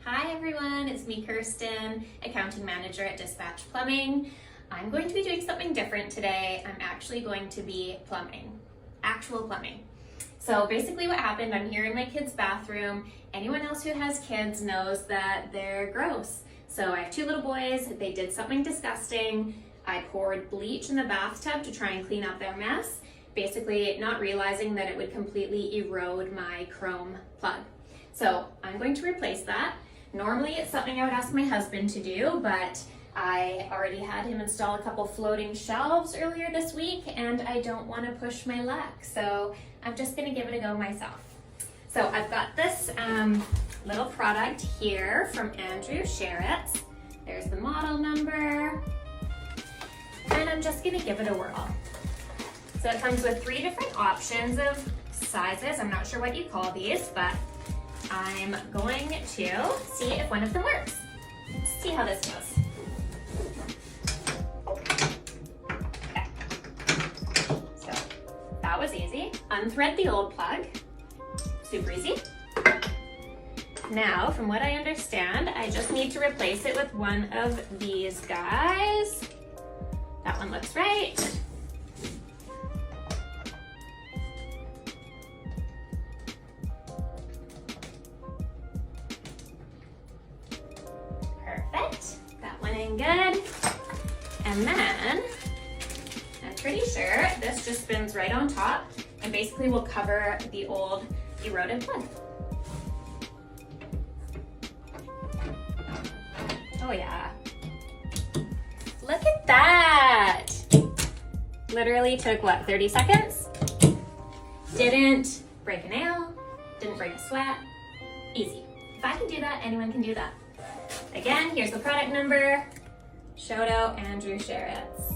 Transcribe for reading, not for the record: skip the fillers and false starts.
Hi everyone, it's me Kirsten, accounting manager at Dispatch Plumbing. I'm going to be doing something different today. I'm actually going to be plumbing, actual plumbing. So basically what happened, I'm here in my kid's bathroom. Anyone else who has kids knows that they're gross. So I have two little boys, they did something disgusting. I poured bleach in the bathtub to try and clean up their mess, basically not realizing that it would completely erode my chrome plug. So I'm going to replace that. Normally it's something I would ask my husband to do, but I already had him install a couple floating shelves earlier this week and I don't want to push my luck. So I'm just going to give it a go myself. So I've got this little product here from Andrew Sherritt's. There's the model number. And I'm just going to give it a whirl. So it comes with 3 different options of sizes. I'm not sure what you call these, but I'm going to see if one of them works. Let's see how this goes. Okay. So that was easy. Unthread the old plug. Super easy. Now, from what I understand, I just need to replace it with one of these guys. That one looks right. Perfect. That went in good. And then, I'm pretty sure this just spins right on top and basically will cover the old eroded plug. Oh yeah. Look at that. Literally took what, 30 seconds? Didn't break a nail, didn't break a sweat. Easy. If I can do that, anyone can do that. Again, here's the product number. Shout out Andrew Sherritt's.